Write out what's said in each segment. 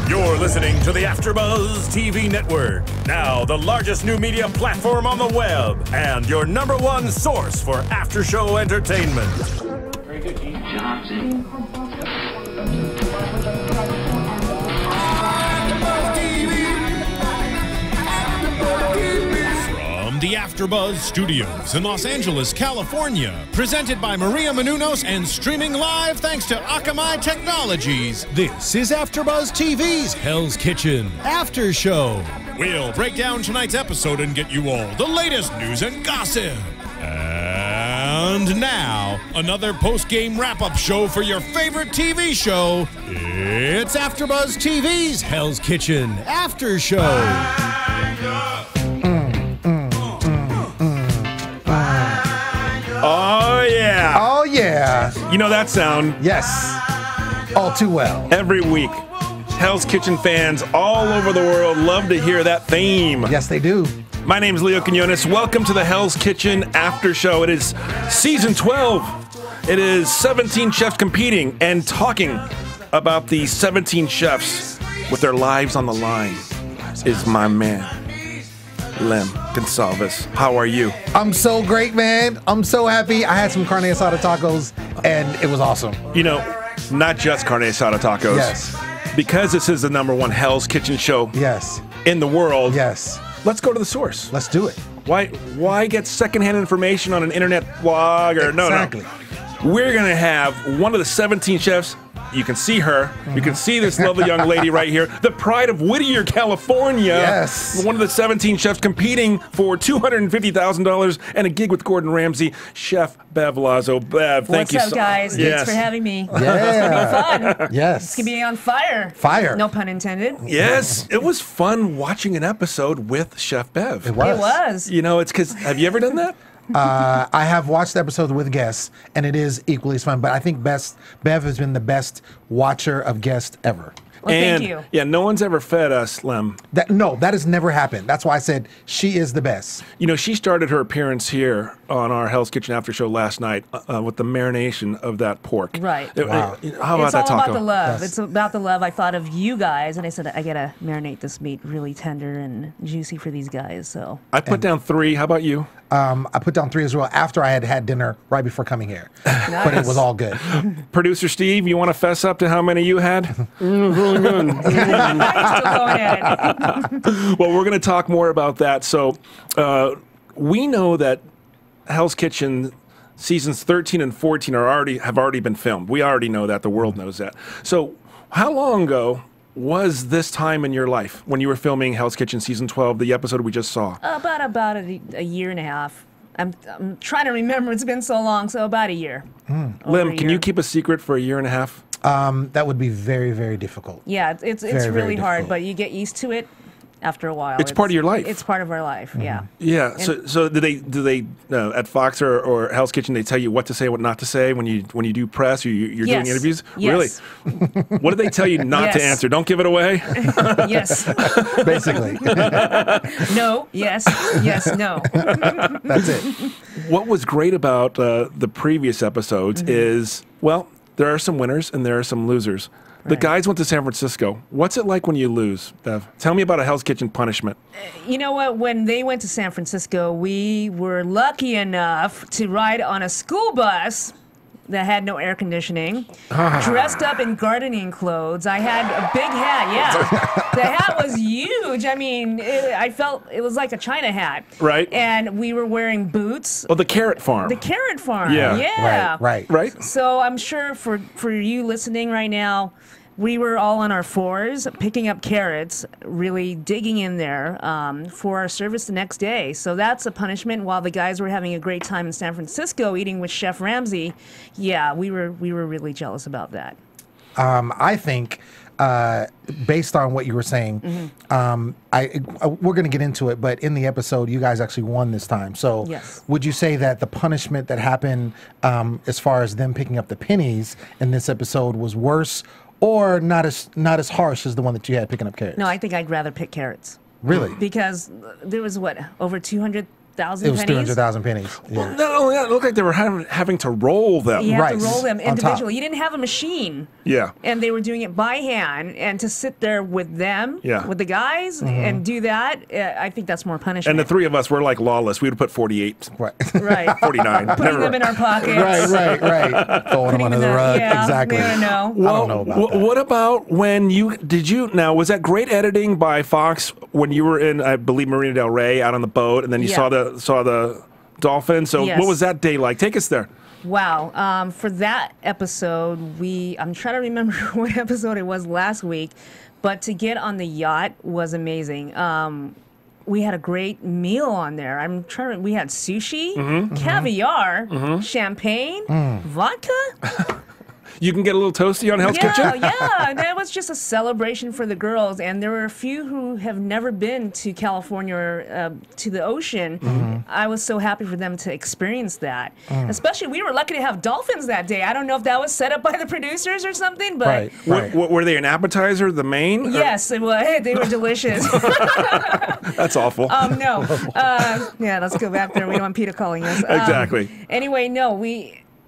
You're listening to the AfterBuzz TV Network, now the largest new media platform on the web, and your #1 source for after-show entertainment. Very good, Gene. Johnson. From the AfterBuzz Studios in Los Angeles, California, presented by Maria Menounos and streaming live thanks to Akamai Technologies, this is AfterBuzz TV's Hell's Kitchen After Show. We'll break down tonight's episode and get you all the latest news and gossip. And now, another post-game wrap-up show for your favorite TV show. It's AfterBuzz TV's Hell's Kitchen After Show. Oh, yeah. Oh, yeah. You know that sound? Yes. All too well. Every week, Hell's Kitchen fans all over the world love to hear that theme. Yes, they do. My name's Leo Quinones. Welcome to the Hell's Kitchen After Show. It is season 12. It is 17 chefs competing and talking about the 17 chefs with their lives on the line is my man, Lem Gonsalves. How are you? I'm so great, man. I'm so happy. I had some carne asada tacos, and it was awesome. You know, not just carne asada tacos. Yes. Because this is the #1 Hell's Kitchen show Yes. in the world. Yes. Let's go to the source. Let's do it. Why get secondhand information on an internet blog or Exactly. No. We're gonna have one of the 17 chefs. You can see her. You can see this lovely young lady right here. The pride of Whittier, California. Yes. One of the 17 chefs competing for $250,000 and a gig with Gordon Ramsay. Chef Bev Lazo. Bev, thank you What's up, guys? Yes. Thanks for having me. Yeah. It's gonna be fun. Yes. It's gonna be on fire. Fire. No pun intended. Yes, it was fun watching an episode with Chef Bev. It was. It was. You know, it's because, have you ever done that? I have watched the episode with guests, and it is equally as fun. But I think Bev has been the best watcher of guests ever. Well, And, thank you. Yeah, no one's ever fed us, Lem. That has never happened. That's why I said she is the best. You know, she started her appearance here on our Hell's Kitchen After Show last night with the marination of that pork. Right. Wow. How about It's that all taco? about the love. Yes. It's about the love. I thought of you guys, and I said I gotta marinate this meat really tender and juicy for these guys. So I put down 3. How about you? I put down 3 as well after I had had dinner right before coming here. But it was all good. Producer Steve, you want to fess up to how many you had? still going at it. Well, we're going to talk more about that. So we know that Hell's Kitchen seasons 13 and 14 have already been filmed. We already know that. The world knows that. So how long ago was this time in your life when you were filming Hell's Kitchen season 12, the episode we just saw? About a year and a half. I'm trying to remember. It's been so long. So about a year. Over Lem, a can year. you keep a secret for a year and a half? That would be very, very difficult. Yeah, it's Very, really very hard, difficult. but you get used to it after a while. It's part of your life. It's part of our life. Yeah. Yeah. So do they at Fox or Hell's Kitchen they tell you what to say, what not to say when you do press or you're doing Yes. interviews? Yes. Really? What do they tell you not to Yes. answer? Don't give it away. Yes. Basically. No. Yes. Yes. No. That's it. What was great about the previous episodes is, well, there are some winners and there are some losers. The Right. guys went to San Francisco. What's it like when you lose, Bev? Tell me about a Hell's Kitchen punishment. You know what? When they went to San Francisco, we were lucky enough to ride on a school bus that had no air conditioning, dressed up in gardening clothes. I had a big hat. Yeah, the hat was huge. I mean, I felt it was like a China hat. Right. And we were wearing boots. Oh, the carrot farm. The carrot farm. Yeah. Yeah. Right? So I'm sure for you listening right now, we were all on our fours, picking up carrots, really digging in there for our service the next day. So that's a punishment. While the guys were having a great time in San Francisco eating with Chef Ramsay, yeah, we were really jealous about that. I think, based on what you were saying, we're going to get into it, but in the episode, you guys actually won this time. So Yes. would you say that the punishment that happened as far as them picking up the pennies in this episode was worse or not as harsh as the one that you had picking up carrots? No, I think I'd rather pick carrots. Really? Because there was, what, over 200 300,000 It was pennies. 300,000 pennies. Yeah. Well, not only that, it looked like they were having to roll them. You have Right. to roll them On top. individually. You didn't have a machine. Yeah. And they were doing it by hand. And to sit there with them, Yeah. with the guys, Mm-hmm. and do that, I think that's more punishment. And the three of us were like lawless. We would put 48, Right. Right. 49. Putting Never them in our pockets. right. Throwing them under the rug. Yeah, Exactly. they don't know. I don't know about that. What about when now, was that great editing by Fox when you were in, I believe, Marina Del Rey out on the boat, and then you Yeah. saw the dolphin? So Yes. what was that day like? Take us there. Wow. For that episode, I'm trying to remember what episode it was last week, but to get on the yacht was amazing. We had a great meal on there. We had sushi, caviar, champagne, vodka. You can get a little toasty on Hell's Kitchen? Yeah. That was just a celebration for the girls. And there were a few who have never been to California or to the ocean. I was so happy for them to experience that. Especially, we were lucky to have dolphins that day. I don't know if that was set up by the producers or something, but Right. Were they an appetizer, the main? or- yes, it was. They were delicious. That's awful. No. Yeah, let's go back there. We don't want PETA calling us. Exactly. Anyway, no,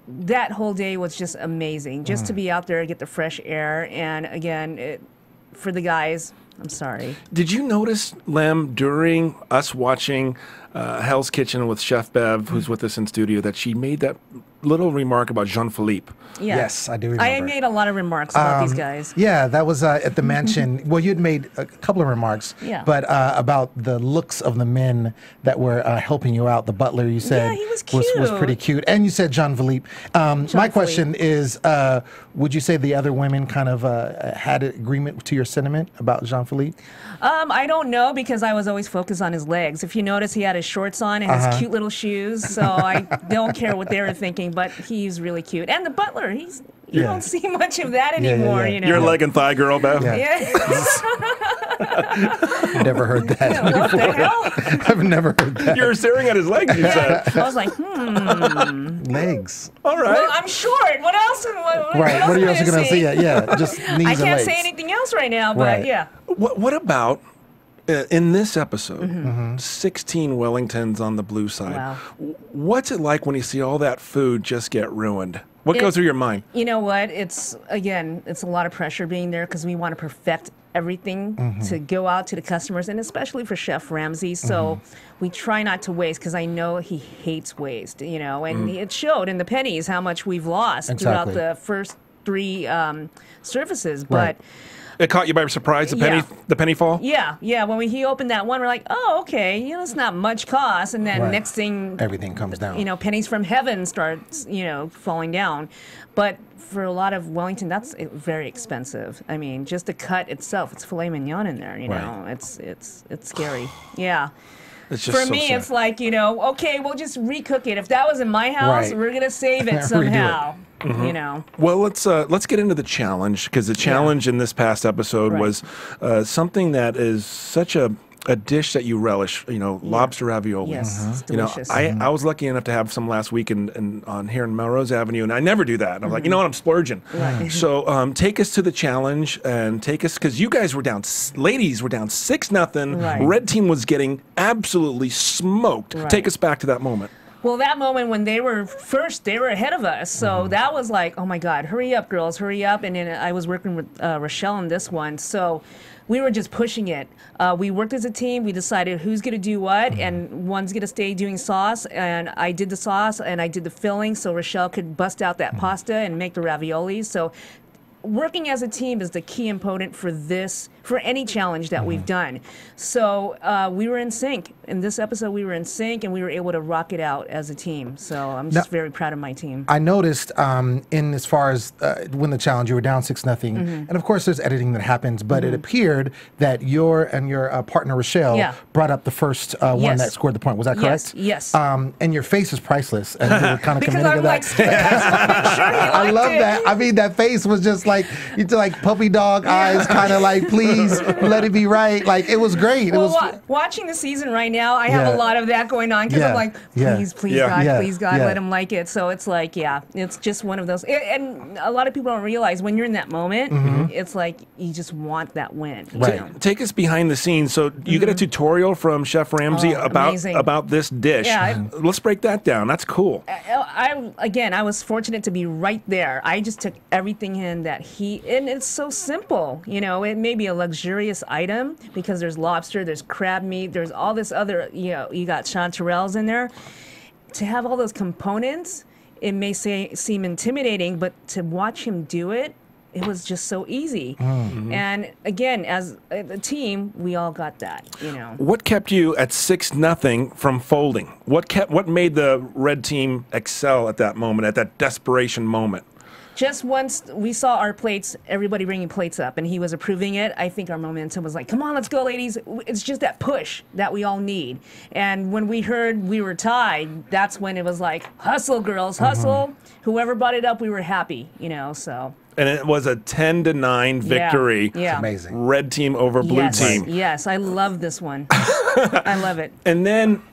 that whole day was just amazing. Just to be out there, get the fresh air, and again, for the guys, I'm sorry. Did you notice, Lem, during us watching Hell's Kitchen with Chef Bev, who's with us in studio, that she made that little remark about Jean-Philippe? Yeah. Yes, I do remember. I made a lot of remarks about these guys. Yeah, that was at the mansion. Well, you'd made a couple of remarks, Yeah. but about the looks of the men that were helping you out. The butler, you said, Yeah, he was was cute. pretty cute. And you said Jean-Philippe. My question is, would you say the other women kind of had an agreement to your sentiment about Jean-Philippe? I don't know, because I was always focused on his legs. If you notice, he had his shorts on and his cute little shoes, so I don't care what they were thinking, but he's really cute. And the butler, you Yeah. don't see much of that yeah, anymore, yeah. you know. You're a leg and thigh girl, Bev? Yeah. Yeah. Never heard that What the before. hell? I've never heard that. You were staring at his legs, you said. I was like, Legs. All right. Well, I'm short. What else? Right. What are you also going to see? Yeah, just knees I and legs. can't say anything else right now, but Right. yeah. What about in this episode, 16 Wellingtons on the blue side? Wow. What's it like when you see all that food just get ruined? What goes through your mind? You know what? It's a lot of pressure being there, because we want to perfect everything to go out to the customers, and especially for Chef Ramsay. So we try not to waste, because I know he hates waste, you know, and it showed in the pennies how much we've lost Exactly. throughout the first 3 services. Right. But It caught you by surprise, the penny fall? yeah, when he opened that one, we're like, oh, okay, you know, it's not much cost. And then Right. next thing, Everything comes down. you know, pennies from heaven starts, you know, falling down. But for a lot of Wellington, that's very expensive. I mean, just the cut itself, it's filet mignon in there, you know. It's scary. Yeah. It's just For so me, sad. it's like, you know, okay, we'll just recook it. If that was in my house, Right. we're going to save it Redo it. somehow, you know. Well, let's get into the challenge, because the challenge in this past episode Right. was something that is such a dish that you relish. You know, lobster ravioli. Yes, it's You know, delicious. I was lucky enough to have some last week on here in Melrose Avenue, and I never do that. I'm like, you know what, I'm splurging. Right. So take us to the challenge and take us, because you guys were down, ladies were down 6-0. Right. Red team was getting absolutely smoked. Right. Take us back to that moment. Well, that moment when they were first, they were ahead of us. So that was like, oh my God, hurry up, girls, hurry up. And then I was working with Rochelle on this one. So we were just pushing it. We worked as a team. We decided who's going to do what. And one's going to stay doing sauce. And I did the sauce and I did the filling so Rochelle could bust out that pasta and make the raviolis. So working as a team is the key component for any challenge that we've done. So we were in sync. In this episode, we were in sync, and we were able to rock it out as a team. So I'm just very proud of my team. I noticed in as far as when the challenge, you were down 6-0, and of course there's editing that happens, but it appeared that your partner Rochelle brought up the first one Yes. that scored the point. Was that correct? Yes. And your face is priceless, and you were kind of Because committed to I'm that. like, I just want to make sure he I liked love it. that. I mean, that face was just like, you did like puppy dog eyes, kind of like, please please let it be right. Like, it was great. Well, watching the season right now, I have a lot of that going on because I'm like, please, please, God, let him like it. So it's like, it's just one of those. And a lot of people don't realize when you're in that moment, it's like you just want that win. Right. Take us behind the scenes. So you get a tutorial from Chef Ramsay about this dish. Yeah, let's break that down. That's cool. I was fortunate to be right there. I just took everything in that and it's so simple. You know, it may be a luxurious item because there's lobster, there's crab meat, there's all this other, you got chanterelles in there. To have all those components, it may seem intimidating, but to watch him do it, it was just so easy. And again, as a team, we all got that, What kept you at 6-0 from folding? What made the red team excel at that moment, at that desperation moment? Just once we saw our plates, everybody bringing plates up, and he was approving it, I think our momentum was like, come on, let's go, ladies. It's just that push that we all need. And when we heard we were tied, that's when it was like, hustle, girls, hustle. Whoever brought it up, we were happy, so. And it was a 10-9 victory. Yeah. Amazing. Red team over blue team. Yes, I love this one. I love it. And then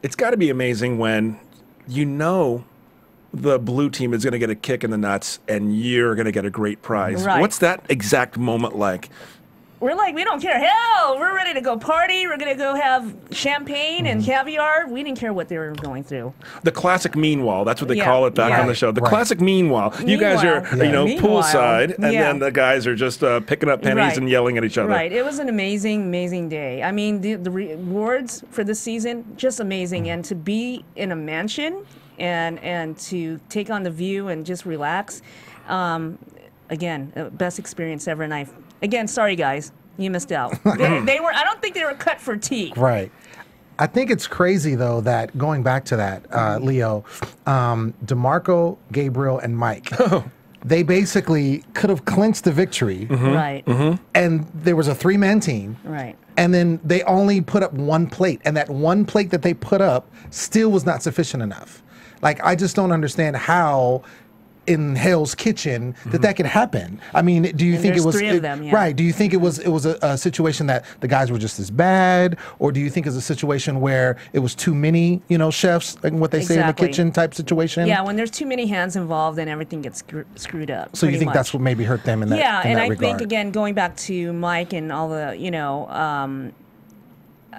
it's got to be amazing when the blue team is going to get a kick in the nuts and you're going to get a great prize. Right. What's that exact moment like? We're like, we don't care. Hell, we're ready to go party. We're going to go have champagne and caviar. We didn't care what they were going through. The classic meanwhile. That's what they call it back on the show. The classic meanwhile. You guys are, poolside, and then the guys are just picking up pennies and yelling at each other. Right. It was an amazing, amazing day. I mean, the rewards for this season, just amazing. And to be in a mansion and to take on the view and just relax, again, best experience ever. And again, sorry guys, you missed out. They were. I don't think they were cut for tea. Right. I think it's crazy though that going back to that, Leo, DeMarco, Gabriel, and Mike. They basically could have clinched the victory. Right. And there was a 3-man team. Right. And then they only put up one plate, and that one plate that they put up still was not sufficient enough. Like, I just don't understand how in Hell's Kitchen that could happen. I mean, do you think it was 3 of them, right? Do you think it was a situation that the guys were just as bad, or do you think it's a situation where it was too many, chefs, like what they say in the kitchen type situation? Yeah, when there's too many hands involved, then everything gets screwed up. So you think that's what maybe hurt them in that? Yeah, in and that I regard? think again, going back to Mike and all the,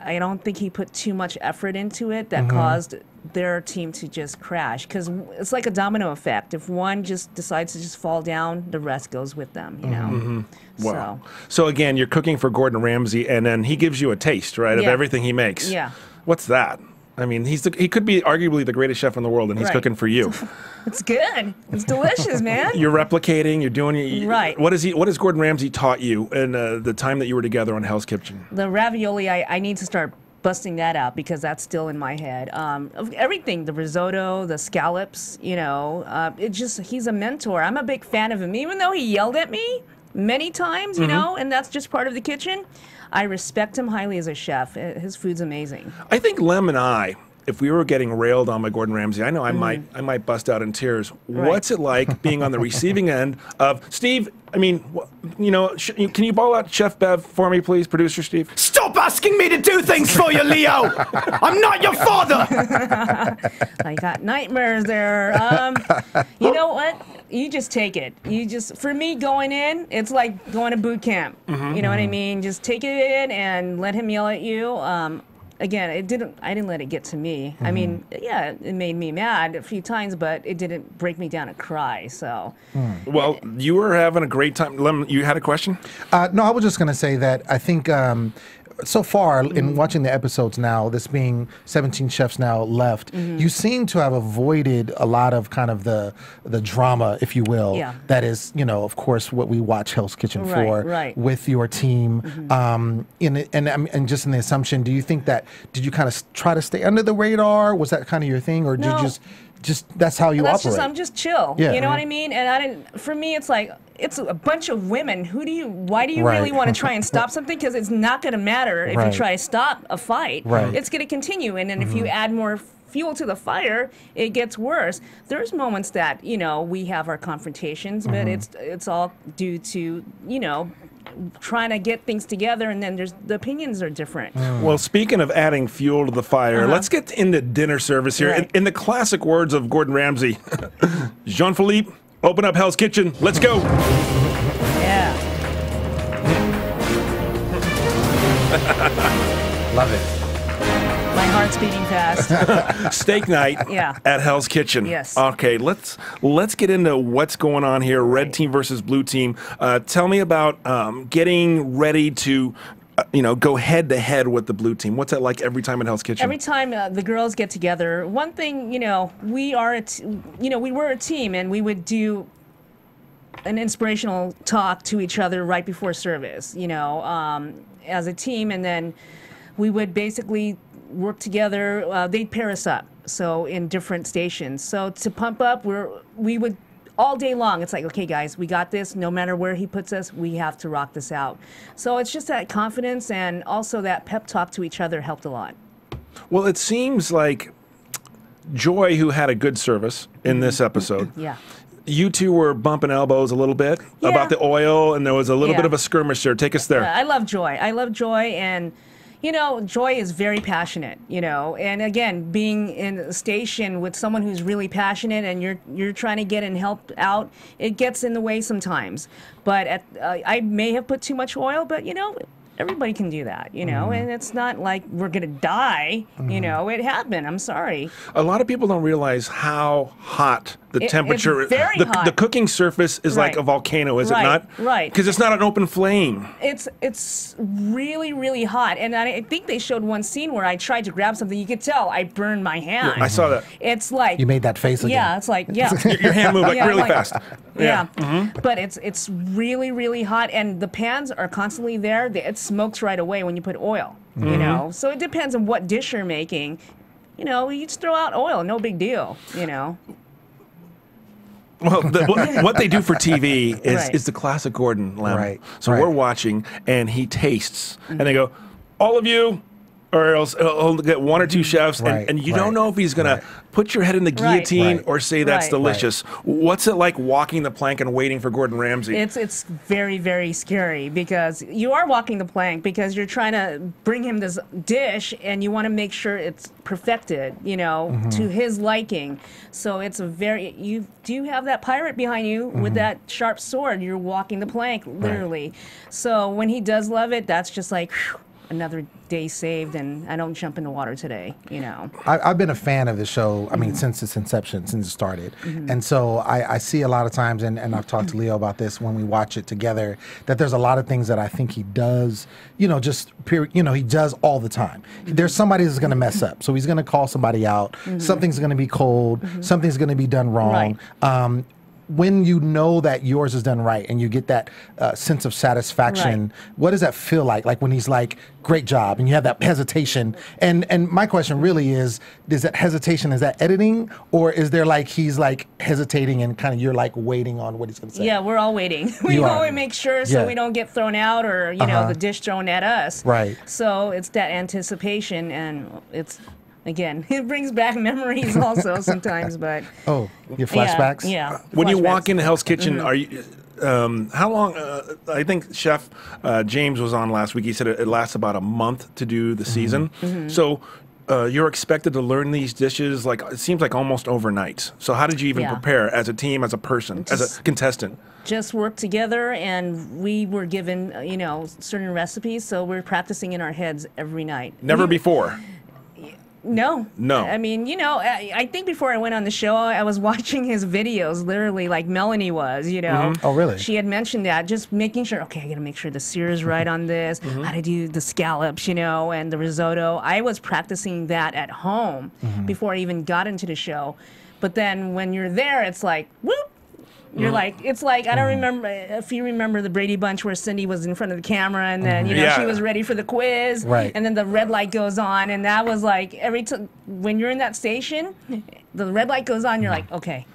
I don't think he put too much effort into it that caused their team to just crash, because it's like a domino effect. If one just decides to just fall down, the rest goes with them, Wow. So again, you're cooking for Gordon Ramsay, and then he gives you a taste, right, of everything he makes. Yeah. What's that? I mean, he could be arguably the greatest chef in the world, and he's cooking for you. It's good. It's delicious, man. You're replicating. You're doing right. What has Gordon Ramsay taught you in the time that you were together on Hell's Kitchen? The ravioli, I need to start busting that out because that's still in my head. Everything, the risotto, the scallops, he's a mentor. I'm a big fan of him, even though he yelled at me many times, and that's just part of the kitchen. I respect him highly as a chef. His food's amazing. I think Lem and I, if we were getting railed on by Gordon Ramsay, I know I might bust out in tears. Right. What's it like being on the receiving end of Steve? I mean, can you ball out Chef Bev for me, please, producer Steve? Stop asking me to do things for you, Leo. I'm not your father. I got nightmares there. You know what? You just take it. For me, going in, it's like going to boot camp. You know what I mean? Just take it in and let him yell at you. Again, I didn't let it get to me. I mean, yeah, it made me mad a few times, but it didn't break me down to cry. So, well, you were having a great time. Lem, you had a question? No, I was just going to say that I think so far in watching the episodes now, this being 17 chefs now left, you seem to have avoided a lot of kind of the drama, if you will. Yeah. That is, of course, what we watch Hell's Kitchen for with your team. And just in the assumption, do you think that, did you kind of try to stay under the radar? Was that kind of your thing, or did you just that's how you operate? I'm just chill. Yeah. You know what I mean? And for me, it's like, it's a bunch of women. Why do you really want to try and stop something? Because it's not going to matter if you try to stop a fight. It's going to continue. And then if you add more fuel to the fire, it gets worse. There's moments that, we have our confrontations, but it's all due to, trying to get things together, and then the opinions are different. Well, speaking of adding fuel to the fire, let's get into dinner service here. Right. In the classic words of Gordon Ramsay, Jean-Philippe, open up Hell's Kitchen. Let's go. Yeah. Love it. My heart's beating fast. Steak night at Hell's Kitchen. Yes. Okay, let's get into what's going on here. Red team versus blue team. Tell me about getting ready to go head to head with the blue team. What's that like every time at Hell's Kitchen? Every time the girls get together, one thing, we were a team, and we would do an inspirational talk to each other right before service, as a team, and then we would basically work together. They'd pair us up, so in different stations. So to pump up, we would all day long. It's like, okay, guys, we got this. No matter where he puts us, we have to rock this out. So it's just that confidence, and also that pep talk to each other helped a lot. Well, it seems like Joy, who had a good service in this episode. Yeah. You two were bumping elbows a little bit about the oil, and there was a little bit of a skirmish there. Take us there. I love Joy. And Joy is very passionate, and again, being in a station with someone who's really passionate, and you're trying to get and help out, it gets in the way sometimes. But I may have put too much oil, but everybody can do that, and it's not like we're gonna die. It happened. I'm sorry. A lot of people don't realize how hot the temperature. It's very hot. The cooking surface is like a volcano, is it not? Right. Because it's not an open flame. It's really, really hot, and I think they showed one scene where I tried to grab something. You could tell I burned my hand. Yeah, I saw that. It's like you made that face again. Yeah, it's like Your hand moved really fast. Yeah. But it's really, really hot, and the pans are constantly there. It smokes right away when you put oil. So it depends on what dish you're making. You just throw out oil, no big deal. Well, what they do for TV is the classic Gordon Lem. Right. So we're watching, and he tastes, and they go, all of you, or else he'll get one or two chefs, and you don't know if he's going to put your head in the guillotine or say that's delicious. What's it like walking the plank and waiting for Gordon Ramsay? It's very, very scary, because you are walking the plank because you're trying to bring him this dish, and you want to make sure it's perfected, to his liking. So it's you do have that pirate behind you with that sharp sword. You're walking the plank, literally. So when he does love it, that's just like, whew, another day saved, and I don't jump in the water today, I've been a fan of the show, I mean, since its inception, since it started. And so I see a lot of times, and I've talked to Leo about this when we watch it together, that there's a lot of things that I think he does, he does all the time. There's somebody that's going to mess up, so he's going to call somebody out. Something's going to be cold. Something's going to be done wrong. When you know that yours is done right, and you get that sense of satisfaction, what does that feel like? Like when he's like, great job, and you have that hesitation. And my question really is that hesitation, is that editing, or is there like he's like hesitating and kind of you're like waiting on what he's going to say? Yeah, we're all waiting. We go and make sure so we don't get thrown out, or, the dish thrown at us. Right. So it's that anticipation, and again, it brings back memories also sometimes, but... Oh, your flashbacks? Yeah. When you walk into Hell's Kitchen, are you... how long? I think Chef James was on last week. He said it lasts about a month to do the season. So you're expected to learn these dishes, like, it seems like almost overnight. So how did you even prepare as a team, as a person, as a contestant? Just work together, and we were given, certain recipes, so we're practicing in our heads every night. Never before? No. I mean, Mm-hmm. I think before I went on the show, I was watching his videos, literally, like Melanie was, Oh, really? She had mentioned that, just making sure, okay, I got to make sure the sear is right on this, how to do the scallops, and the risotto. I was practicing that at home before I even got into the show. But then when you're there, it's like, whoop. You're like, it's like, I don't remember, if you remember the Brady Bunch where Cindy was in front of the camera, and then, she was ready for the quiz, and then the red light goes on, and that was like, when you're in that station, the red light goes on, you're like, okay,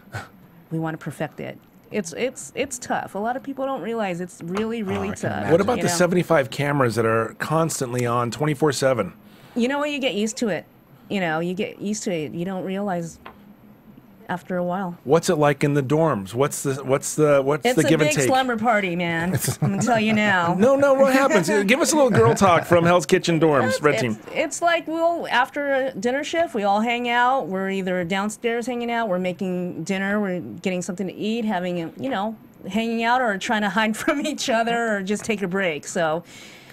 we want to perfect it. It's tough. A lot of people don't realize it's really, really tough. What about the 75 cameras that are constantly on 24/7? You get used to it. You get used to it. You don't realize after a while. What's it like in the dorms? What's the give and take? It's a big slumber party, man. I'm gonna tell you now. No, what happens? Give us a little girl talk from Hell's Kitchen dorms, Red Team. It's like after a dinner shift, we all hang out. We're either downstairs hanging out, we're making dinner, we're getting something to eat, having hanging out, or trying to hide from each other, or just take a break. So.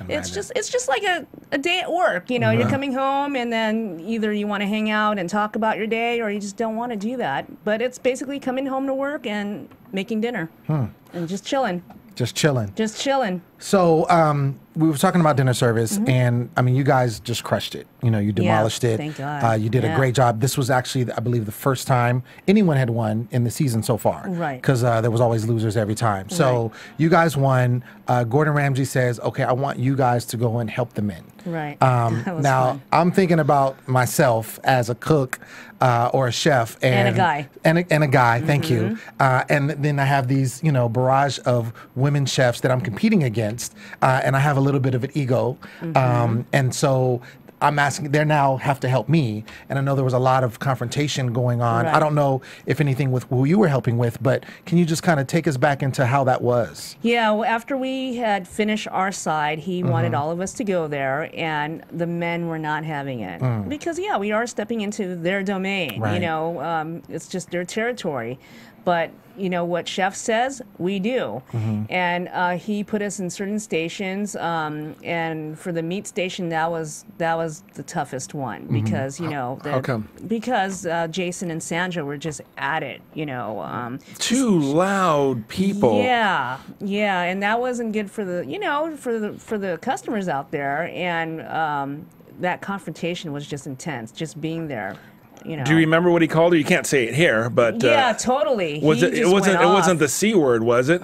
It's just like a day at work, You're coming home, and then either you want to hang out and talk about your day, or you just don't want to do that. But it's basically coming home to work and making dinner and just chilling. Just chilling. Just chilling. So we were talking about dinner service, and I mean, you guys just crushed it. You demolished it. Thank God. You did a great job. This was actually, I believe, the first time anyone had won in the season so far. Right. Because there was always losers every time. So you guys won. Gordon Ramsay says, "Okay, I want you guys to go and help the men." Right. Now fun. I'm thinking about myself as a cook or a chef and a guy. And a guy. Thank you. And then I have these, barrage of women chefs that I'm competing against, and I have a little bit of an ego, and so I'm asking. They now have to help me, and I know there was a lot of confrontation going on. Right. I don't know if anything with who you were helping with, but can you just kind of take us back into how that was? Yeah, well, after we had finished our side, he wanted all of us to go there, and the men were not having it because we are stepping into their domain. Right. It's just their territory. But what chef says, we do. And he put us in certain stations. And for the meat station, that was the toughest one because how come? Because Jason and Sandra were just at it. Two loud people. Yeah, and that wasn't good for the for the customers out there. And that confrontation was just intense. Just being there. Do you remember what he called her? You can't say it here, but yeah, totally. It wasn't the C word, was it?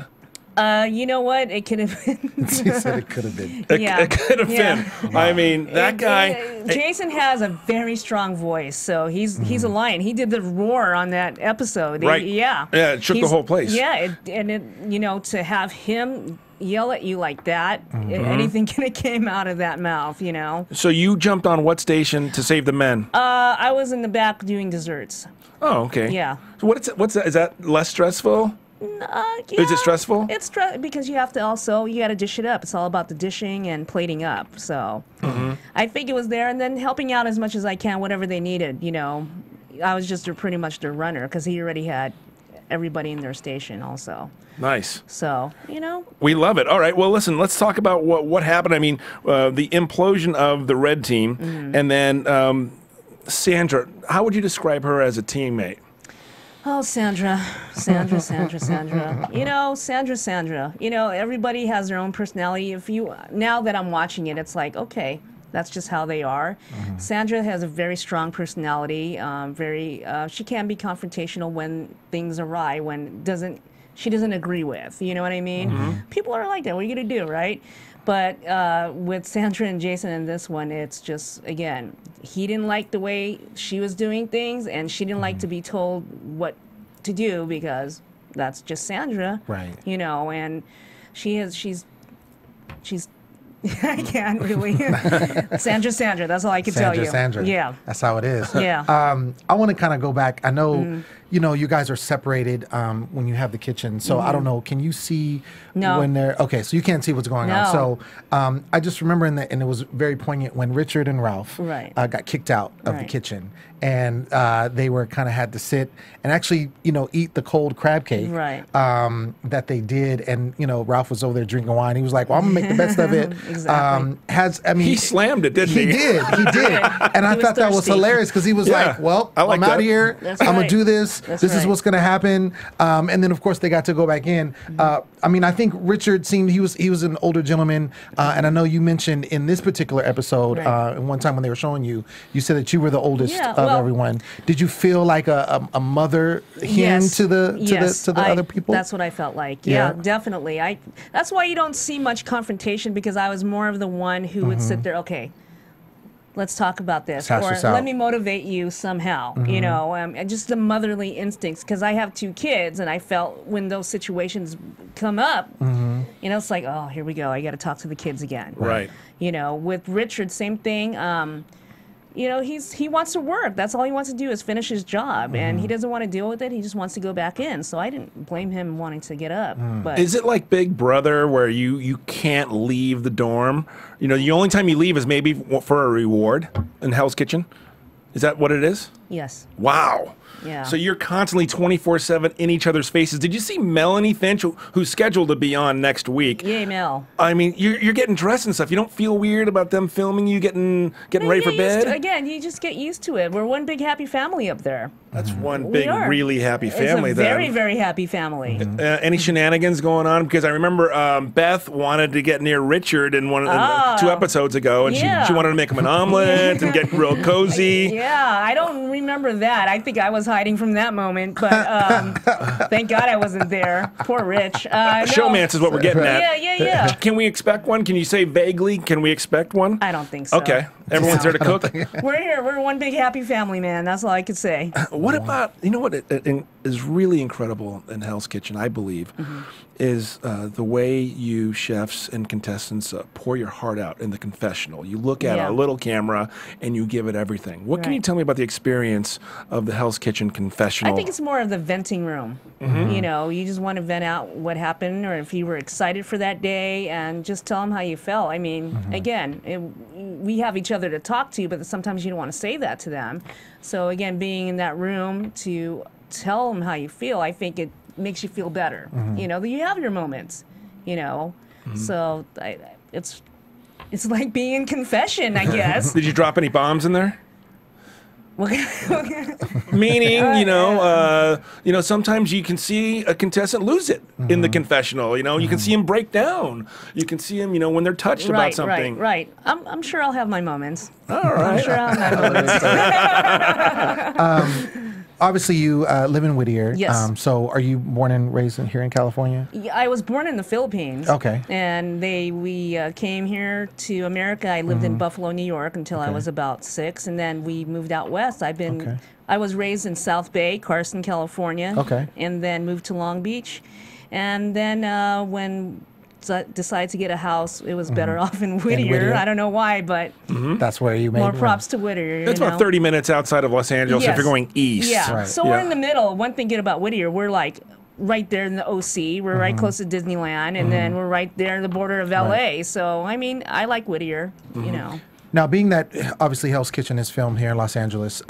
You know what? It could have been. She said it could have been. It could have been. I mean, that guy. Jason has a very strong voice, so he's a lion. He did the roar on that episode. Right. Yeah, it shook the whole place. Yeah, to have him yell at you like that, anything could have came out of that mouth, So you jumped on what station to save the men? I was in the back doing desserts. Oh, okay. Yeah. So what's that? Is that less stressful? Yeah, is it stressful? It's because you have to you got to dish it up. It's all about the dishing and plating up. So I think it was there, and then helping out as much as I can, whatever they needed. I was just pretty much their runner because he already had everybody in their station also. Nice. So, we love it. All right. Well, listen, let's talk about what happened. I mean, the implosion of the red team, and then Sandra. How would you describe her as a teammate? Oh, Sandra. Sandra. Everybody has their own personality. Now that I'm watching it, it's like, okay, that's just how they are. Sandra has a very strong personality. She can be confrontational when things awry, when she doesn't agree with. You know what I mean? People are like that. What are you gonna do, right? But with Sandra and Jason in this one, it's just, again, he didn't like the way she was doing things, and she didn't like to be told what to do because that's just Sandra. Right. And she's I can't really. Sandra, that's all I can tell you. Sandra. Yeah. That's how it is. Yeah. I want to kind of go back. I know, you guys are separated when you have the kitchen. So I don't know, can you see when they're, okay, so you can't see what's going on. So I just remember and it was very poignant when Richard and Ralph got kicked out of the kitchen. And they were kind of had to sit and actually, eat the cold crab cake that they did. And, Ralph was over there drinking wine. He was like, well, I'm going to make the best of it. Exactly. He slammed it, didn't he? He did. And I thought that was hilarious because he was like, well, I'm out of here. I'm going to do this. This is what's going to happen. And then, of course, they got to go back in. I think Richard seemed, he was an older gentleman. And I know you mentioned in this particular episode, one time when they were showing you, you said that you were the oldest of everyone. Did you feel like a mother hen to the other people? That's what I felt like. Yeah, definitely. That's why you don't see much confrontation because I was more of the one who would sit there, okay, let's talk about this, or let me motivate you somehow, and just the motherly instincts, because I have 2 kids, and I felt when those situations come up, it's like, oh, here we go, I got to talk to the kids again. Right. With Richard, same thing. you know, he wants to work. That's all he wants to do is finish his job, and he doesn't want to deal with it. He just wants to go back in. So I didn't blame him wanting to get up. But is it like Big Brother where you can't leave the dorm? You know, the only time you leave is maybe for a reward in Hell's Kitchen. Is that what it is? Yes. Wow. Yeah. So you're constantly 24/7 in each other's faces. Did you see Melanie Finch, who's scheduled to be on next week? Yay, Mel. I mean, you're getting dressed and stuff. You don't feel weird about them filming you getting ready for bed? Again, you just get used to it. We're one big happy family up there. That's one big, really happy family. It's a very, very happy family. Any shenanigans going on? Because I remember Beth wanted to get near Richard in 2 episodes ago, and she wanted to make him an omelet and get real cozy. Yeah, I don't remember that. I think I was hiding from that moment, but thank God I wasn't there. Poor Rich. Showmance is what we're getting at. Yeah. Can we expect one? Can you say vaguely? Can we expect one? I don't think so. Okay. Everyone's there to cook? We're here. We're one big happy family, man. That's all I could say. What about, you know what is really incredible in Hell's Kitchen, I believe, is the way you chefs and contestants pour your heart out in the confessional. You look at a little camera and you give it everything. What can you tell me about the experience of the Hell's Kitchen confessional? I think it's more of the venting room. You know, you just want to vent out what happened, or if you were excited for that day, and just tell them how you felt. I mean, again, we have each other to talk to, but sometimes you don't want to say that to them. So again, being in that room to tell them how you feel, I think it makes you feel better. You know, you have your moments, you know. So it's like being in confession, I guess. Did you drop any bombs in there? Meaning, you know, sometimes you can see a contestant lose it in the confessional. You know, you can see him break down. You can see him, you know, when they're touched about something. Right. I'm sure I'll have my moments. All right. I'm sure I'll have my moments. Obviously, you live in Whittier. Yes. So, are you born and raised here in California? Yeah, I was born in the Philippines. Okay. And we came here to America. I lived in Buffalo, New York until I was about 6, and then we moved out west. I was raised in South Bay, Carson, California. Okay. And then moved to Long Beach, and then when decided to get a house, it was better off in Whittier. I don't know why, but that's where you made more props to Whittier. It's about 30 minutes outside of Los Angeles if you're going east. Yeah, Right. so we're in the middle. One thing good about Whittier, we're like right there in the OC. We're right close to Disneyland, and then we're right there in the border of LA. So, I mean, I like Whittier, you know. Now, being that obviously Hell's Kitchen is filmed here in Los Angeles,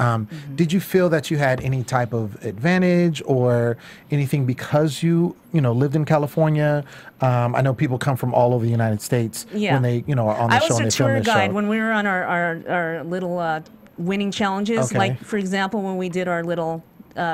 did you feel that you had any type of advantage or anything because you lived in California? I know people come from all over the United States when they, are on the show and they film their show. I was a tour guide when we were on our little winning challenges. Okay. Like, for example, when we did our little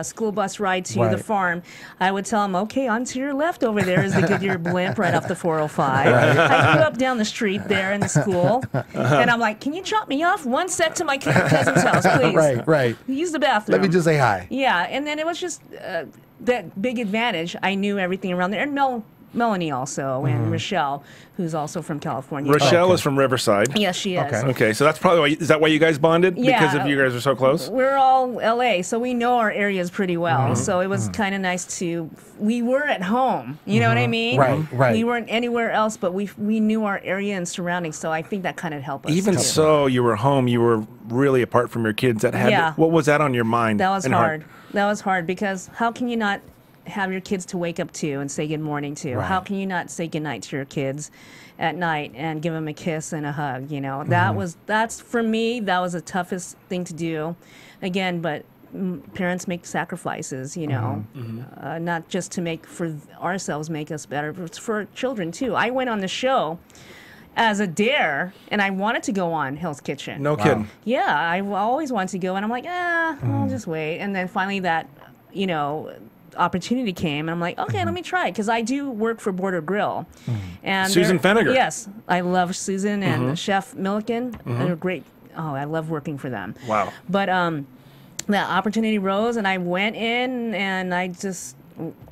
school bus ride to the farm, I would tell them, okay, on to your left over there is the Goodyear blimp right off the 405. I grew up down the street there in the school, and I'm like, can you drop me off one sec to my cousin's house, please? Right. Use the bathroom. Let me just say hi. Yeah, and then it was just that big advantage. I knew everything around there, and Melanie also, and Rochelle, who's also from California. Rochelle is from Riverside. Yes, she is. Okay, so that's probably is that why you guys bonded? Yeah. Because of you guys are so close? We're all LA, so we know our areas pretty well. So it was kind of nice we were at home, you know what I mean? Right. We weren't anywhere else, but we knew our area and surroundings, so I think that kind of helped us. Even so, you were home, you were really apart from your kids. What was that on your mind? That was hard. That was hard because how can you not have your kids to wake up to and say good morning to? How can you not say good night to your kids at night and give them a kiss and a hug? You know, that's for me, that was the toughest thing to do. Again, but parents make sacrifices, you know, not just to make for ourselves make us better, but it's for children too. I went on the show as a dare, and I wanted to go on Hell's Kitchen. No kidding. Yeah, I always wanted to go, and I'm like, I'll just wait. And then finally that, opportunity came, and I'm like, okay, let me try it, because I do work for Border Grill. And Susan Feniger. Yes, I love Susan and Chef Milliken. They're great. Oh, I love working for them. Wow. But that opportunity rose, and I went in, and I just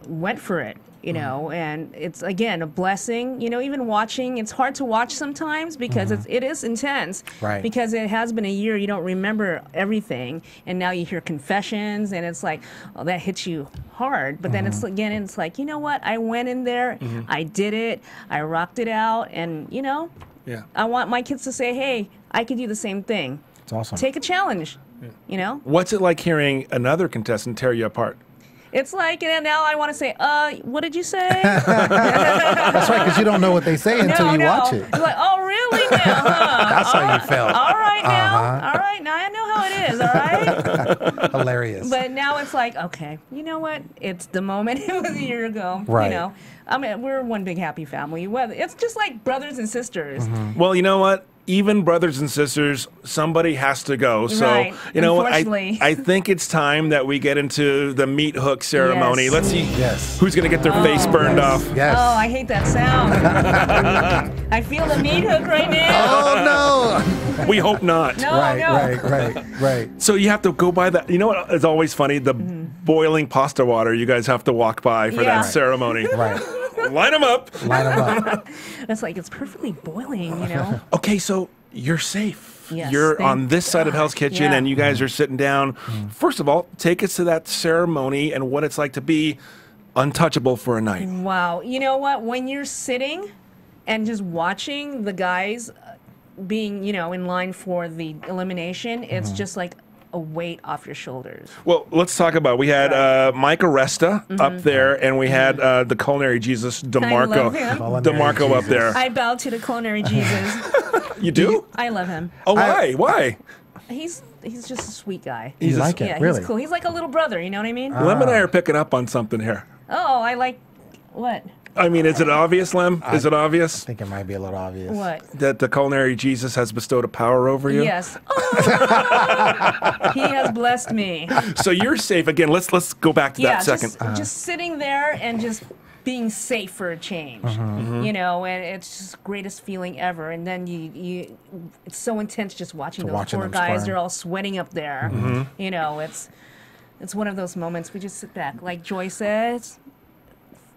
went for it. And it's, again, a blessing. Even watching, it's hard to watch sometimes because it is intense. Right. Because it has been a year, you don't remember everything. And now you hear confessions, and it's like, oh, that hits you hard. But then it's like, you know what? I went in there, I did it, I rocked it out, and, I want my kids to say, hey, I could do the same thing. It's awesome. Take a challenge, you know? What's it like hearing another contestant tear you apart? It's like, and now I want to say, what did you say? That's right, because you don't know what they say until you watch it. You're like, oh, really now, huh? That's how you felt. All right now. All right, now I know how it is, all right? Hilarious. But now it's like, okay, you know what? It's the moment it was a year ago. Right. You know, I mean, we're one big happy family. It's just like brothers and sisters. Well, you know what? Even brothers and sisters, somebody has to go. So, Right. you know what? Unfortunately. I think it's time that we get into the Meathook ceremony. Yes. Let's see Yes. who's going to get their face burned off. Yes. Oh, I hate that sound. I feel the meat hook right now. Oh, no. We hope not. No, Right. So you have to go by that. You know what is always funny? The boiling pasta water you guys have to walk by for Yeah. that ceremony. Right. Line them up. Line them up. It's like it's perfectly boiling, you know. Okay, so you're safe. Yes, You're thank on this side of Hell's Kitchen, Yeah. and you guys are sitting down. First of all, take us to that ceremony and what it's like to be untouchable for a night. Wow. You know what? When you're sitting and just watching the guys being, you know, in line for the elimination, it's just like a weight off your shoulders. Well, let's talk about. We had Mike Aresta up there, and we had the culinary Jesus DeMarco. love him. DeMarco up there. I bow to the culinary Jesus. You do? I love him. Oh, why? Why? He's just a sweet guy. You like it, Yeah, really? he's cool. He's like a little brother, you know what I mean? Lem and I are picking up on something here. Oh, I like what? I mean, is it obvious, Lem? Is it obvious I think it might be a little obvious. What? that the culinary Jesus has bestowed a power over you? Yes. Oh, he has blessed me. So you're safe again. Let's go back to Yeah, that second. just sitting there and just being safe for a change, you know, and it's just the greatest feeling ever. And then you it's so intense just watching those watching poor them guys. squirm. They're all sweating up there. You know, it's one of those moments we just sit back, like Joy says,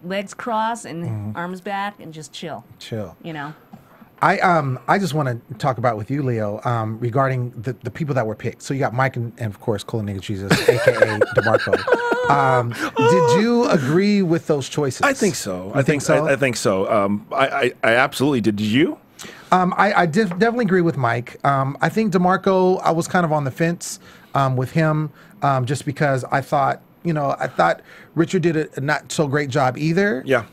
legs crossed and arms back and just chill. Chill. You know. I just want to talk about with you, Leo, regarding the people that were picked. So you got Mike and of course, Culinary Jesus, aka DeMarco. Did you agree with those choices? I think so. I think so. I think so. I absolutely did. Did you? I definitely agree with Mike. I think DeMarco, I was kind of on the fence with him just because I thought Richard did a not so great job either. Yeah.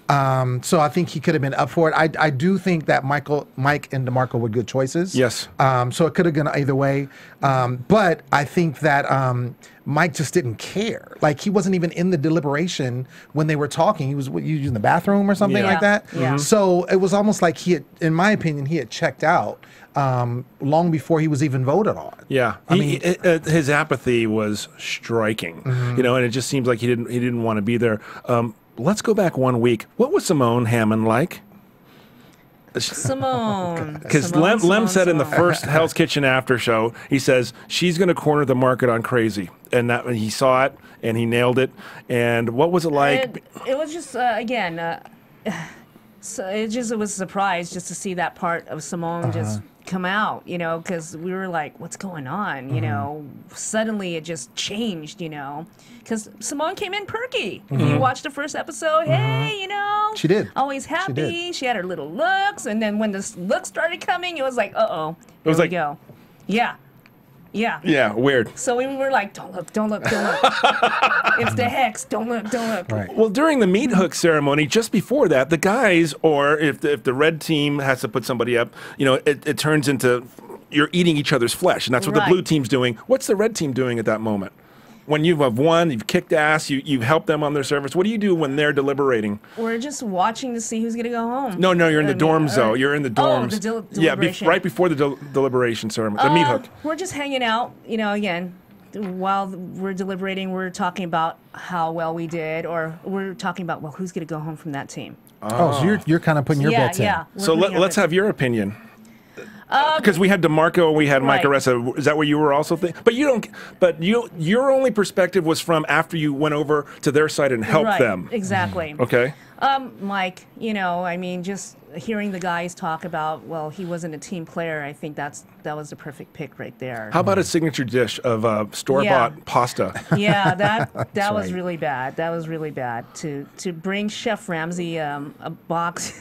So I think he could have been up for it. I do think that Mike and DeMarco were good choices. Yes. So it could have gone either way. But I think that Mike just didn't care. Like he wasn't even in the deliberation when they were talking. He was using the bathroom or something Yeah. like that. Yeah. So it was almost like he had, in my opinion, he had checked out long before he was even voted on. Yeah, I mean, his apathy was striking, you know, and it just seems like he didn't want to be there. Let's go back 1 week. What was Simone Hammond like? Simone. Because Lem said in the first Hell's Kitchen after show, he says she's going to corner the market on crazy, and that he saw it and he nailed it. And what was it like? It was just again. So it was a surprise just to see that part of Simone just come out, you know, because we were like, what's going on? You know, suddenly it just changed, you know, because Simone came in perky. You watched the first episode, hey, you know. She did. Always happy. She had her little looks. And then when the looks started coming, it was like, uh-oh, here was we like- go. Yeah. Yeah. Yeah, weird. So we were like, don't look, don't look, don't look. It's the hex. Don't look, don't look. Right. Well, during the Meathook ceremony, just before that, the guys, or if the red team has to put somebody up, you know, it turns into you're eating each other's flesh, and that's what the Right. blue team's doing. What's the red team doing at that moment? When you have won, you've kicked ass, you've helped them on their service. What do you do when they're deliberating? We're just watching to see who's going to go home. No, you're in the dorms, though. You're in the dorms. Oh, the yeah, deliberation. right before the deliberation ceremony, the Meathook. We're just hanging out, you know, again, while we're deliberating, we're talking about how well we did, or we're talking about, well, who's going to go home from that team. Oh, so you're kind of putting your bets in. Yeah. So let's have your opinion. Because we had DeMarco and we had Mike Right. Aresa. Is that what you were also thinking? But you don't. But your only perspective was from after you went over to their side and helped Right, them. exactly. Okay. Mike, you know, I mean, just hearing the guys talk about, well, he wasn't a team player, I think that was the perfect pick right there. How about a signature dish of store-bought pasta? Yeah, that was right. really bad. That was really bad to bring Chef Ramsay a box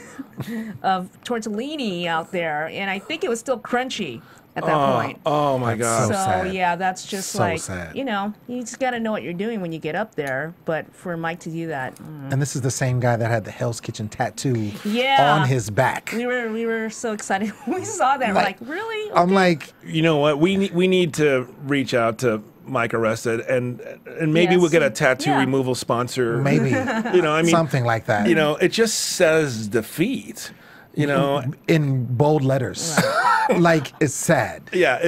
of tortellini out there, and I think it was still crunchy. at that point. Oh my God. so So sad. yeah, that's just So like, sad. you know, you just got to know what you're doing when you get up there. But for Mike to do that, And this is the same guy that had the Hell's Kitchen tattoo Yeah. on his back. we were so excited when we saw that. We're like, really? I'm like, You know what? We need to reach out to Mike Arrested and maybe Yes. we'll get a tattoo Yeah. removal sponsor. maybe You know, I mean, something like that. you know, it just says defeat. You know, in bold letters. Like, it's sad. yeah.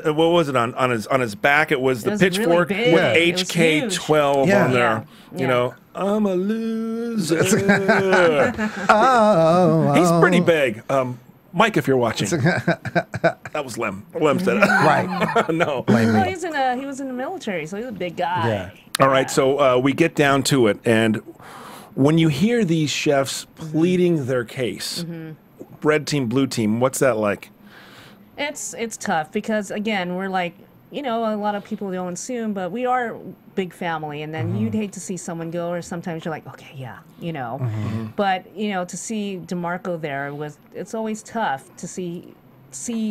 What was it on his back? It was the was really pitchfork big. with Yeah. It was HK12 Yeah. on there. Yeah. You Yeah. know, I'm a loser. Oh, He's pretty big. Mike, if you're watching, that was Lem. Lem said it. right. No. Blame Well, me. he was in the military, so he's a big guy. Yeah. All right, so we get down to it, and when you hear these chefs pleading their case, red team, blue team, what's that like? It's tough because again, we're like, you know, a lot of people don't assume, but we are a big family, and then you'd hate to see someone go, or sometimes you're like, okay, yeah, you know. But you know, to see DeMarco there it's always tough to see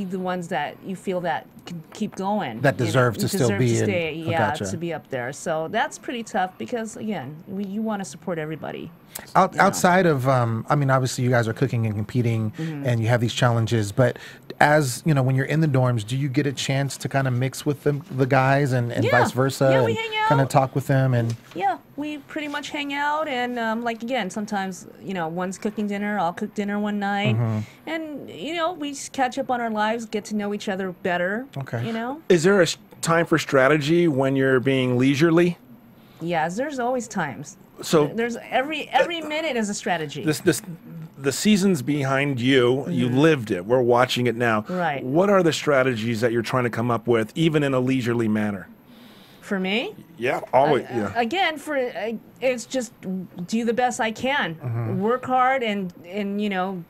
the ones that you feel that can keep going, That you know, deserve to still be in- stay, I yeah, gotcha. to be up there. So that's pretty tough because again, you want to support everybody. Outside of, I mean, obviously you guys are cooking and competing and you have these challenges, but as, you know, when you're in the dorms, do you get a chance to kind of mix with the guys and Yeah. vice versa? Yeah, we and hang out. kind of talk with them and... Yeah, we pretty much hang out, and like again, sometimes you know one's cooking dinner, I'll cook dinner one night, and you know we just catch up on our lives, get to know each other better. Okay. You know. Is there a time for strategy when you're being leisurely? Yes, there's always times. So There's every minute is a strategy. the season's behind you. You lived it. We're watching it now. Right. What are the strategies that you're trying to come up with, even in a leisurely manner? For me, Yeah, always. Yeah. again, it's just do the best I can, work hard, and you know,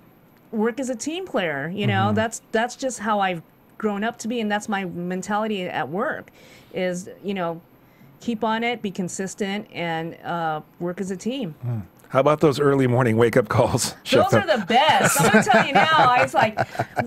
work as a team player. You know, that's just how I've grown up to be, and that's my mentality at work. Is you know, keep on it, be consistent, and work as a team. How about those early morning wake up calls? Chef Those are the best. I'm gonna tell you now. It's like,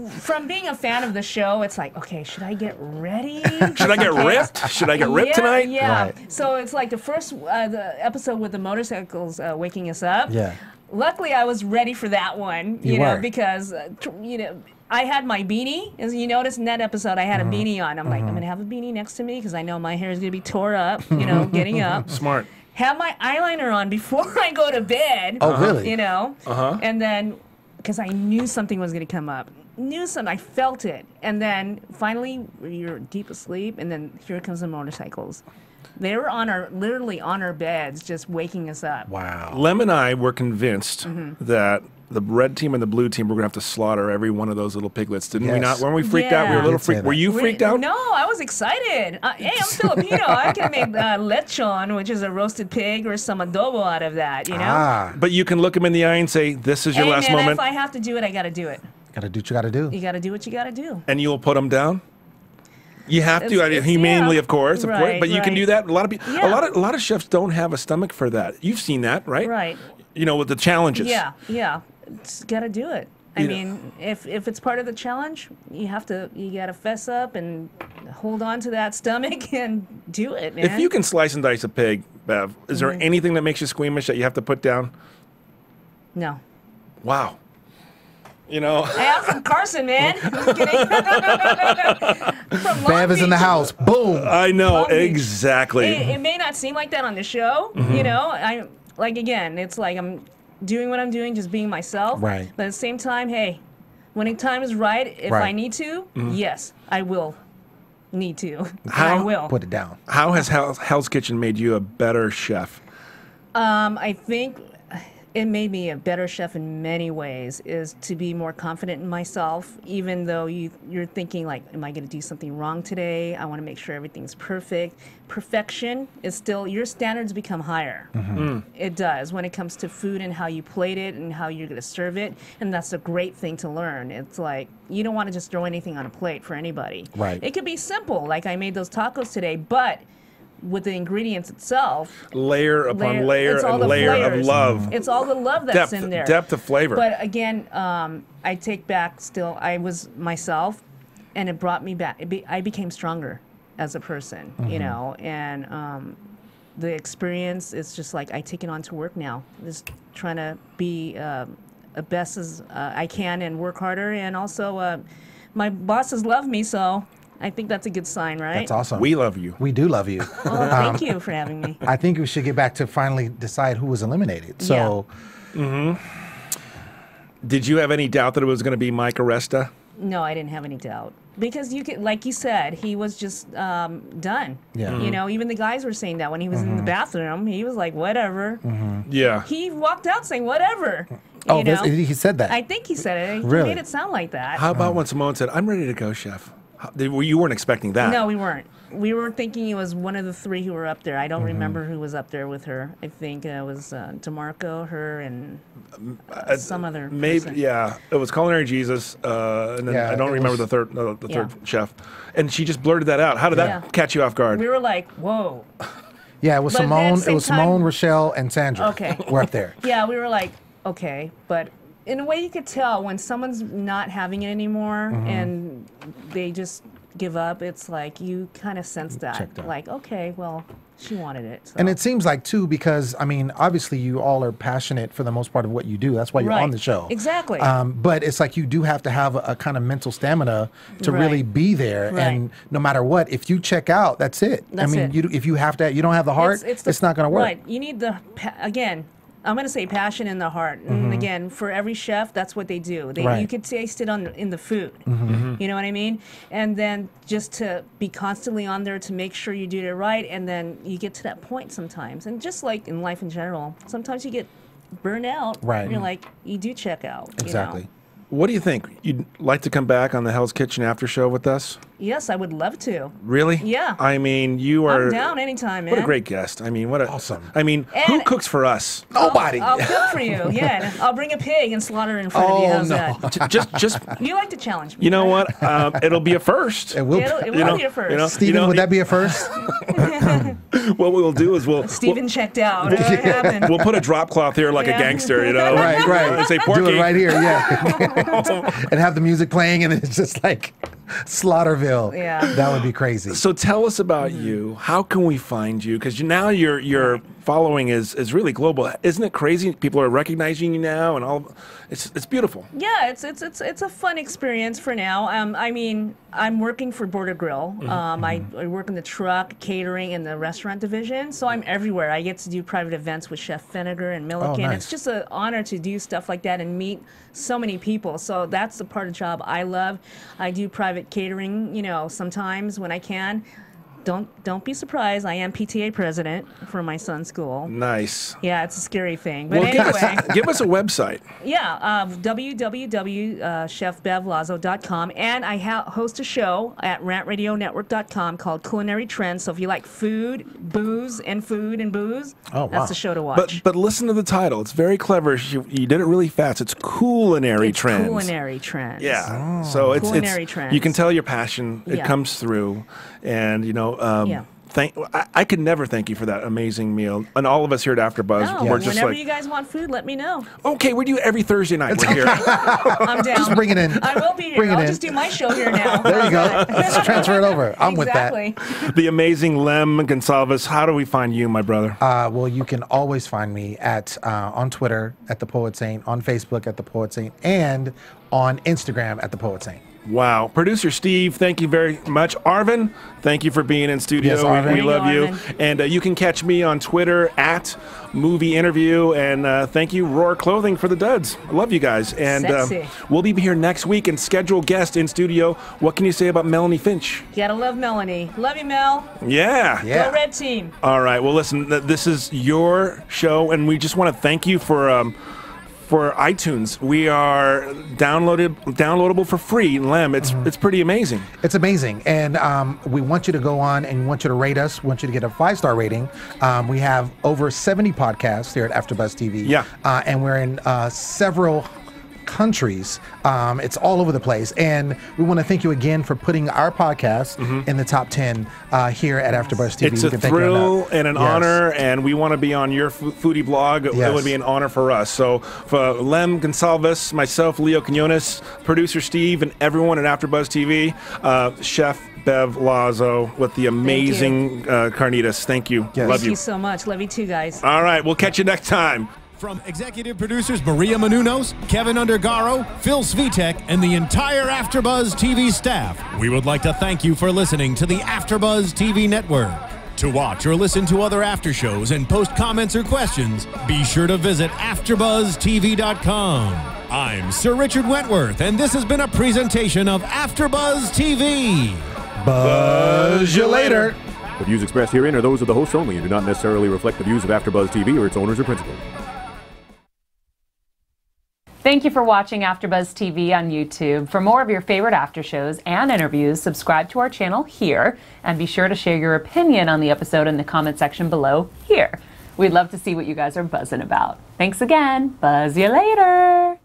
from being a fan of the show, it's like, okay, should I get ready? Should I get ripped? Should I get ripped tonight? Yeah. Right. So it's like the episode with the motorcycles waking us up. Yeah. Luckily, I was ready for that one. You You know, were. because you know. I had my beanie, as you noticed in that episode. I had a beanie on. I'm like, I'm gonna have a beanie next to me because I know my hair is gonna be tore up. You know, getting up. Smart. Have my eyeliner on before I go to bed. Oh, really? You know? And then, because I knew something was going to come up. I felt it. And then, finally, you're deep asleep, and then here comes the motorcycles. They were literally on our beds, just waking us up. Wow. Lem and I were convinced that the red team and the blue team were going to have to slaughter every one of those little piglets, didn't we Yes. not? Weren't we freaked out? We were a Yeah. little Did say freaked. Were that. you freaked out? No, I was excited. Hey, I'm Filipino. I can make lechon, which is a roasted pig, or some adobo out of that, you know? Ah, But you can look them in the eye and say, this is your Hey, last man, moment, if I have to do it, I got to do it. gotta do what you gotta do. You got to do what you got to do. and you'll put them down? You have to, It's- humanely, yeah. of course, Right, but you can right. do that. A lot of people, Yeah. a lot of chefs don't have a stomach for that. You've seen that, right? Right. You know, with the challenges. Yeah. Got to do it. I You know- mean, if it's part of the challenge, you got to fess up and hold on to that stomach and do it, man. If you can slice and dice a pig, Bev, is Mm-hmm. there anything that makes you squeamish that you have to put down? No. Wow. You know, Hey, I'm from Carson, man. Just kidding. From Long Bev is in the Beach. house. Boom. I know Long Beach. exactly. It may not seem like that on the show, you know. I like again, it's like I'm doing what I'm doing, just being myself. Right. But at the same time, hey, when the time is right, if Right. I need to, yes, I will need to. And How- I will. Put it down. How has Hell's Kitchen made you a better chef? I think it made me a better chef in many ways, is to be more confident in myself, even though you're thinking like, am I going to do something wrong today? I want to make sure everything's perfect. Perfection is still, your standards become higher. It does when it comes to food and how you plate it and how you're going to serve it. And that's a great thing to learn. It's like, you don't want to just throw anything on a plate for anybody. Right. It could be simple, like I made those tacos today, but with the ingredients itself, Layer upon layer it's all and the layer of flavors. love. It's all the love that's in there. Depth of flavor. But again, I take back still, I was myself. and it brought me back. I became stronger as a person, you know, and the experience is just like I take it on to work now. Just trying to be best as I can and work harder, and also my bosses love me, so I think that's a good sign, right? That's awesome. We love you. We do love you. Oh, thank you for having me. I think we should get back to finally decide who was eliminated. So, Did you have any doubt that it was going to be Mike Aresta? No, I didn't have any doubt. Because you could, like you said, he was just done. Yeah. You know, even the guys were saying that when he was in the bathroom, he was like, whatever. Yeah. He walked out saying, whatever. oh, you know? he said that. I think he said it. He Really? made it sound like that. How about when Simone said, "I'm ready to go, chef"? You weren't expecting that. No, we weren't. We were thinking it was one of the three who were up there. I don't remember who was up there with her. I think it was DeMarco, her, and some other Maybe, person. yeah. It was Culinary Jesus, and then Yeah, I don't it remember was- the third chef. And she just blurted that out. How did that catch you off guard? We were like, whoa. yeah, it was But then at Simone. the It same was time- Simone, Rochelle, and Sandra. Okay. Were up there. Yeah, we were like, okay. But in a way, you could tell when someone's not having it anymore and they just give up, it's like you kind of sense that. Checked out. Like, okay, well, she wanted it. So. And it seems like, too, because, I mean, obviously you all are passionate for the most part of what you do. That's why you're Right. on the show. Exactly. But it's like you do have to have a kind of mental stamina to really Right. be there. Right. And no matter what, if you check out, that's it. That's I mean, it. if you have to, you don't have the heart, it's not going to work. Right. You need the, again, I'm going to say passion in the heart. And again, for every chef, that's what they do. Right. You could taste it in the food. You know what I mean? And then just to be constantly on there to make sure you do it right. And then you get to that point sometimes. And just like in life in general, sometimes you get burned out. Right. You're like, you do check out. you know? Exactly. What do you think? You'd like to come back on the Hell's Kitchen after show with us? Yes, I would love to. Really? Yeah. I mean, you are. I'm down anytime, man. What a great guest. I mean, what a. Awesome. I mean, who And- cooks for us? Nobody. I'll cook for you. Yeah. I'll bring a pig and slaughter it in front of you. How's that? Just. You like to challenge me. You know what? It'll be a first. It will. It You will know- be a first. you know- Stephen, would that be a first? What we'll do is we'll. Steven checked out. What happened? We'll put a drop cloth here like a Yeah. gangster, you know? Right, right. And say Do Porky. it right here, yeah. And have the music playing, and it's just like Slaughterville. Yeah. That would be crazy. So tell us about you. How can we find you? Because now your following is really global. Isn't it crazy? People are recognizing you now, and all. It's beautiful. Yeah, it's a fun experience for now. I mean, I'm working for Border Grill. I work in the truck, catering, and the restaurant division, so I'm everywhere. I get to do private events with Chef Vinegar and Milliken. nice. It's just an honor to do stuff like that and meet so many people. So that's the part of the job I love. I do private catering, you know, sometimes when I can. Don't be surprised. I am PTA president for my son's school. Nice. Yeah, it's a scary thing. But Well, anyway. give us a website. Yeah, www.chefbevlazo.com, and I host a show at rantradionetwork.com called Culinary Trends. So if you like food, booze, and booze, Oh, wow. that's the show to watch. But listen to the title. It's very clever. You did it really fast. It's Culinary It's Trends. Culinary Trends. Yeah. So it's Culinary Trends. You can tell your passion. It Yeah. comes through, and you know. Yeah. I could never thank you for that amazing meal, and all of us here at AfterBuzz, No, we're just whenever like, you guys want food, let me know. okay, we do every Thursday night. We're here. I'm down. Just bring it in. I will be here. Bring it I'll in. just do my show here now. There you go. Let's transfer it over. I'm exactly. with that. The amazing Lem Gonsalves. How do we find you, my brother? Well, you can always find me at on Twitter at The Poet Saint, on Facebook at The Poet Saint, and on Instagram at The Poet Saint. Wow. Producer Steve, thank you very much. Arvin, thank you for being in studio. Yes, Arvin. We love you. Arvin. And you can catch me on Twitter at Movie Interview. And thank you, Roar Clothing, for the duds. I love you guys. And Sexy. we'll be here next week and schedule guest in studio. What can you say about Melanie Finch? You gotta love Melanie. Love you, Mel. Yeah. Yeah. Go Red Team. All right. Well, listen, this is your show, and we just want to thank you for iTunes. We are downloadable for free. Lem, it's pretty amazing. It's amazing. And we want you to go on and we want you to rate us. We want you to get a 5-star rating. We have over 70 podcasts here at AfterBuzz TV. Yeah. And we're in several countries. It's all over the place. And we want to thank you again for putting our podcast in the top 10 here at AfterBuzz TV. It's a thrill and an honor, and we want to be on your foodie blog. It would be an honor for us. So for Lem Gonsalves, myself, Leo Quinones, producer Steve, and everyone at AfterBuzz TV, Chef Bev Lazo with the amazing carnitas. Thank you. Yes. Thank you so much. Love you too, guys. All right, we'll catch you next time. From executive producers Maria Menounos, Kevin Undergaro, Phil Svitek, and the entire AfterBuzz TV staff, we would like to thank you for listening to the AfterBuzz TV network. To watch or listen to other after shows and post comments or questions, be sure to visit AfterBuzzTV.com. I'm Sir Richard Wentworth, and this has been a presentation of AfterBuzz TV. Buzz you later. The views expressed herein are those of the hosts only and do not necessarily reflect the views of AfterBuzz TV or its owners or principals. Thank you for watching AfterBuzz TV on YouTube. For more of your favorite after shows and interviews, subscribe to our channel here, and be sure to share your opinion on the episode in the comment section below here. We'd love to see what you guys are buzzing about. Thanks again. Buzz you later.